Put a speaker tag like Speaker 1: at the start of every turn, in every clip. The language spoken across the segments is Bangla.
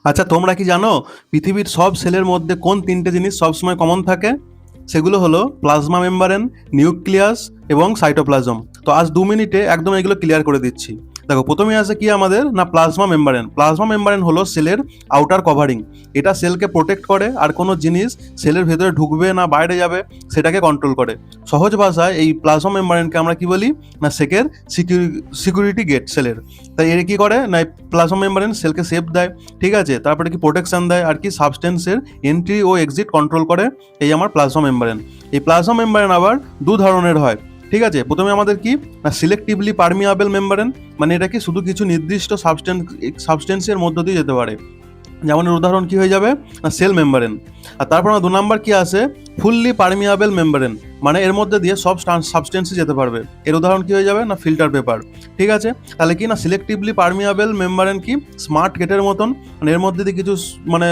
Speaker 1: আচ্ছা, তোমরা কি জানো পৃথিবীর সব সেলের মধ্যে কোন তিনটে জিনিস সবসময় কমন থাকে? সেগুলো হলো প্লাজমা মেমব্রেন, নিউক্লিয়াস এবং সাইটোপ্লাজম। তো আজ 2 মিনিটে একদম এগুলো ক্লিয়ার করে দিচ্ছি। দেখো, প্রথমে আছে কি আমাদের না প্লাজমা মেমব্রেন। প্লাজমা মেমব্রেন হলো সেলের আউটার কভারিং। এটা সেলকে প্রোটেক্ট করে আর কোনো জিনিস সেলের ভেতরে ঢুকবে না বাইরে যাবে সেটাকে কন্ট্রোল করে। সহজ ভাষায় এই প্লাজমা মেমব্রেনকে আমরা কি বলি না সেকের সিকিউরিটি গেট সেলের। তাই এর কি করে না প্লাজমা মেমব্রেন সেলকে সেফ দেয়, ঠিক আছে, তারপরে কি প্রোটেকশন দেয় আর কি সাবস্টেন্সের এন্ট্রি ও এক্সিট কন্ট্রোল করে এই আমার প্লাজমা মেমব্রেন। এই প্লাজমা মেমব্রেন আবার দু ধরনের হয়, ঠিক আছে। প্রথমে আমাদের কি না সিলেক্টিভলি পারমিয়াবল মেমব্রেন, মানে এটা কি শুধু কিছু নির্দিষ্ট সাবস্টেন্সের মধ্য দিয়ে যেতে পারে, যেমন এর উদাহরণ কি হয়ে যাবে না সেল মেমব্রেন। আর তারপর আমার 2 নাম্বার কি আছে ফুললি পারমিয়াবল মেমব্রেন, মানে এর মধ্যে দিয়ে সব সাবস্টেন্সই যেতে পারবে। এর উদাহরণ কি হয়ে যাবে না ফিল্টার পেপার, ঠিক আছে। তাহলে কি না সিলেক্টিভলি পারমিয়াবল মেমব্রেন কি স্মার্ট গেটের মতন, মানে এর মধ্যে দিয়ে কিছু মানে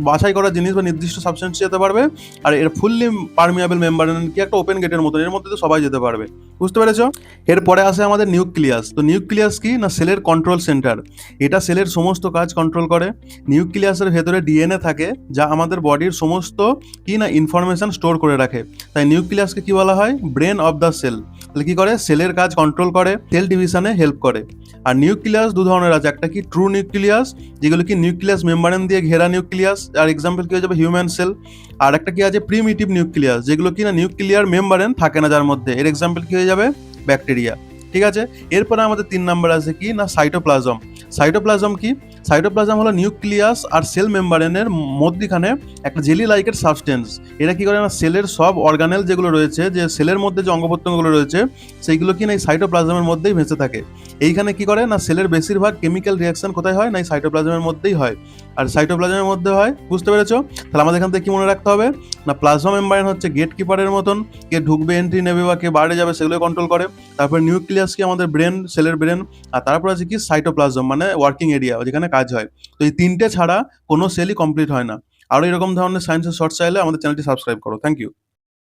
Speaker 1: বাছাই করা জিনিস বা নির্দিষ্ট সাবস্টেন্স যেতে পারবে। আর এর ফুললি পারমিয়াবল মেমব্রেন কি একটা ওপেন গেটের মতন, এর মধ্যে দিয়ে সবাই যেতে পারবে। বুঝতে পেরেছো? এরপরে আসে আমাদের নিউক্লিয়াস। তো নিউক্লিয়াস কি না সেলের কন্ট্রোল সেন্টার। এটা সেলের সমস্ত কাজ কন্ট্রোল করে। নিউক্লিয়াসের ভেতরে ডিএনএ থাকে যা আমাদের বডির সমস্ত কি না ইনফরমেশন স্টোর করে রাখে। তাই নিউক্লিয়াসকে কি বলা হয় ব্রেন অফ দ্য সেল। তাহলে কি করে সেলের কাজ কন্ট্রোল করে, সেল ডিভিশনে হেল্প করে। আর নিউক্লিয়াস দু ধরনের আছে, একটা কি ট্রু নিউক্লিয়াস যেগুলো কি নিউক্লিয়াস মেমব্রেন দিয়ে ঘেরা নিউক্লিয়াস, আর এক্সাম্পল কি হয়ে যাবে হিউম্যান সেল। আর একটা কি আছে প্রিমিটিভ নিউক্লিয়াস যেগুলো কি না নিউক্লিয়ার মেমব্রেন থাকে না যার মধ্যে, এর এক্সাম্পল কি হয়ে যাবে ব্যাকটেরিয়া, ঠিক আছে। এরপরে আমাদের 3 নাম্বার আছে কি না সাইটোপ্লাজম। সাইটোপ্লাজম কি সাইটোপ্লাজম হলো নিউক্লিয়াস আর সেল মেমব্রেনের মধ্যখানে একটা জেলি লাইকের সাবস্টেন্স। এটা কি করে না সেলের সব অর্গানেল যেগুলো রয়েছে, যে সেলের মধ্যে যে অঙ্গ প্রত্যঙ্গগুলো রয়েছে সেইগুলো কি না এই সাইটোপ্লাজমের মধ্যেই ভেসে থাকে। এইখানে কি করে না সেলের বেশিরভাগ কেমিক্যাল রিয়াকশন কোথায় হয় না এই সাইটোপ্লাজমের মধ্যেই হয়। আর সাইটোপ্লাজমের মধ্যে হয়, বুঝতে পেরেছো? তাহলে আমাদের এখান থেকে কি মনে রাখতে হবে না প্লাজমা মেমব্রেন হচ্ছে গেট কিপারের মতন, কে ঢুকবে এন্ট্রি নেবে বা কে বাইরে যাবে সেগুলো কন্ট্রোল করে। তারপর নিউক্লিয়াস কি আমাদের ব্রেন, সেলের ব্রেন। আর তারপর আছে কি সাইটোপ্লাজম মানে ওয়ার্কিং এরিয়া যেখানে কাজ হয়। তো এই তিনটে ছাড়া কোনো সেলই কমপ্লিট হয় না। আরও এরকম ধরনের সায়েন্সের শর্ট চাইলে আমাদের চ্যানেলটি সাবস্ক্রাইব করো। Thank you.